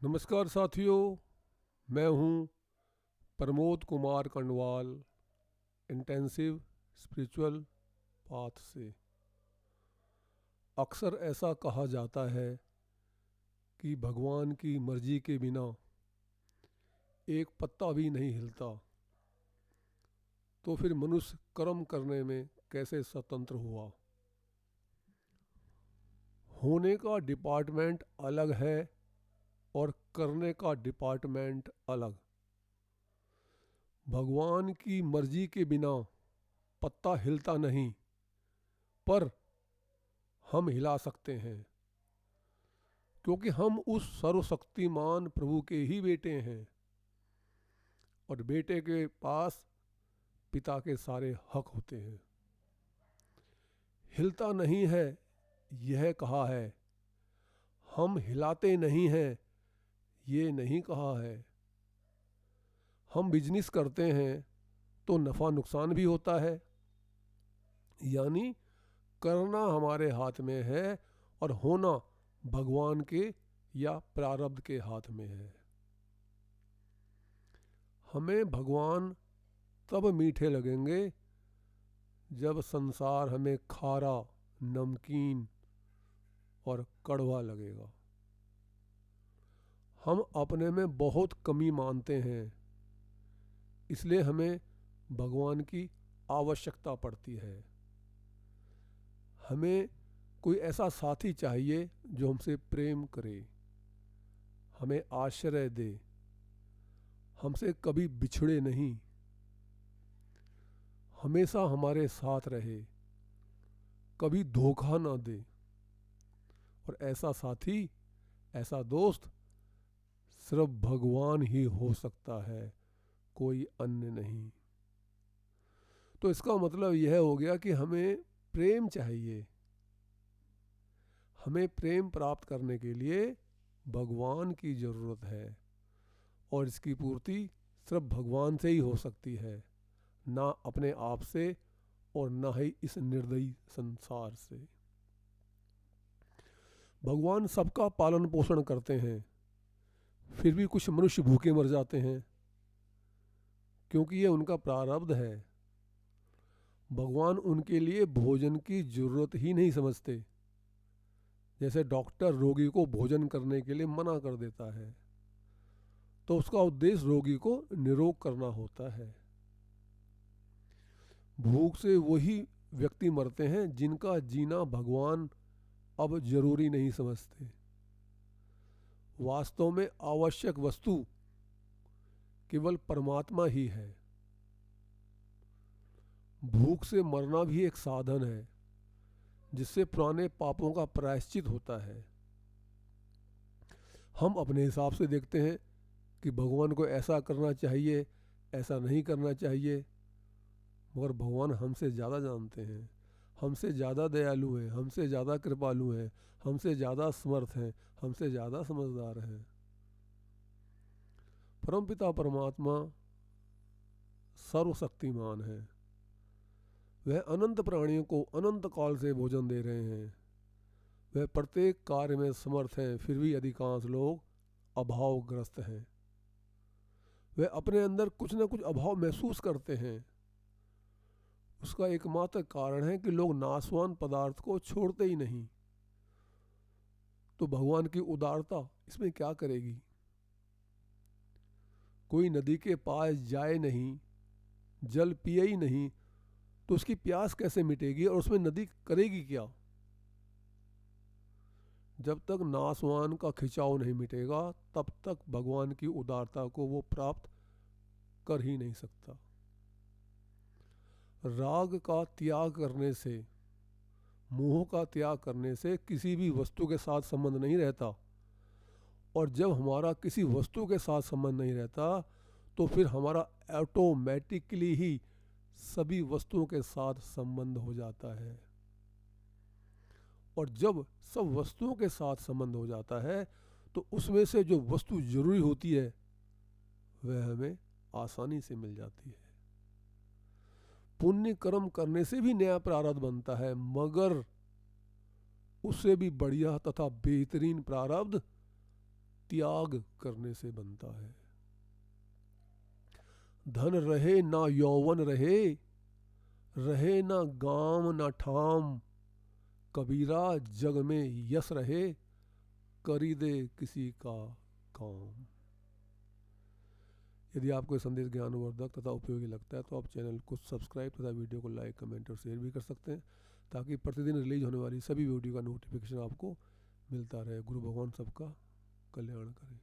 नमस्कार साथियों, मैं हूं Pramod Kumar Kandwal, intensive spiritual path से। अक्सर ऐसा कहा जाता है कि भगवान की मर्जी के बिना एक पत्ता भी नहीं हिलता, तो फिर मनुष्य कर्म करने में कैसे स्वतंत्र हुआ। होने का डिपार्टमेंट अलग है और करने का डिपार्टमेंट अलग। भगवान की मर्जी के बिना पत्ता हिलता नहीं, पर हम हिला सकते हैं, क्योंकि हम उस सर्वशक्तिमान प्रभु के ही बेटे हैं और बेटे के पास पिता के सारे हक होते हैं। हिलता नहीं है यह कहा है, हम हिलाते नहीं हैं ये नहीं कहा है। हम बिजनेस करते हैं तो नफ़ा नुकसान भी होता है, यानी करना हमारे हाथ में है और होना भगवान के या प्रारब्ध के हाथ में है। हमें भगवान तब मीठे लगेंगे जब संसार हमें खारा, नमकीन और कड़वा लगेगा। हम अपने में बहुत कमी मानते हैं, इसलिए हमें भगवान की आवश्यकता पड़ती है। हमें कोई ऐसा साथी चाहिए जो हमसे प्रेम करे, हमें आश्रय दे, हमसे कभी बिछड़े नहीं, हमेशा हमारे साथ रहे, कभी धोखा ना दे। और ऐसा साथी, ऐसा दोस्त सिर्फ भगवान ही हो सकता है, कोई अन्य नहीं। तो इसका मतलब यह हो गया कि हमें प्रेम चाहिए। हमें प्रेम प्राप्त करने के लिए भगवान की ज़रूरत है और इसकी पूर्ति सिर्फ भगवान से ही हो सकती है, ना अपने आप से और ना ही इस निर्दयी संसार से। भगवान सबका पालन पोषण करते हैं, फिर भी कुछ मनुष्य भूखे मर जाते हैं, क्योंकि ये उनका प्रारब्ध है। भगवान उनके लिए भोजन की जरूरत ही नहीं समझते। जैसे डॉक्टर रोगी को भोजन करने के लिए मना कर देता है, तो उसका उद्देश्य रोगी को निरोग करना होता है। भूख से वही व्यक्ति मरते हैं जिनका जीना भगवान अब जरूरी नहीं समझते। वास्तव में आवश्यक वस्तु केवल परमात्मा ही है। भूख से मरना भी एक साधन है जिससे पुराने पापों का प्रायश्चित होता है। हम अपने हिसाब से देखते हैं कि भगवान को ऐसा करना चाहिए, ऐसा नहीं करना चाहिए, मगर भगवान हमसे ज़्यादा जानते हैं, हमसे ज़्यादा दयालु हैं, हमसे ज़्यादा कृपालु हैं, हमसे ज़्यादा समर्थ हैं, हमसे ज़्यादा समझदार हैं। परमपिता परमात्मा सर्वशक्तिमान है। वह अनंत प्राणियों को अनंत काल से भोजन दे रहे हैं। वह प्रत्येक कार्य में समर्थ हैं, फिर भी अधिकांश लोग अभावग्रस्त हैं। वह अपने अंदर कुछ न कुछ अभाव महसूस करते हैं। उसका एकमात्र कारण है कि लोग नाशवान पदार्थ को छोड़ते ही नहीं। तो भगवान की उदारता इसमें क्या करेगी। कोई नदी के पास जाए नहीं, जल पिए ही नहीं, तो उसकी प्यास कैसे मिटेगी और उसमें नदी करेगी क्या। जब तक नासवान का खिंचाव नहीं मिटेगा, तब तक भगवान की उदारता को वो प्राप्त कर ही नहीं सकता। राग का त्याग करने से, मोह का त्याग करने से किसी भी वस्तु के साथ संबंध नहीं रहता। और जब हमारा किसी वस्तु के साथ संबंध नहीं रहता, तो फिर हमारा ऑटोमेटिकली ही सभी वस्तुओं के साथ संबंध हो जाता है। और जब सब वस्तुओं के साथ संबंध हो जाता है, तो उसमें से जो वस्तु जरूरी होती है वह हमें आसानी से मिल जाती है। पुण्य कर्म करने से भी नया प्रारब्ध बनता है, मगर उससे भी बढ़िया तथा बेहतरीन प्रारब्ध त्याग करने से बनता है। धन रहे ना यौवन रहे, रहे ना गाम ना ठाम, कबीरा जग में यश रहे, करी दे किसी का काम। यदि आपको ये संदेश ज्ञानवर्धक तथा उपयोगी लगता है तो आप चैनल को सब्सक्राइब तथा वीडियो को लाइक, कमेंट और शेयर भी कर सकते हैं, ताकि प्रतिदिन रिलीज होने वाली सभी वीडियो का नोटिफिकेशन आपको मिलता रहे। गुरु भगवान सबका कल्याण करें।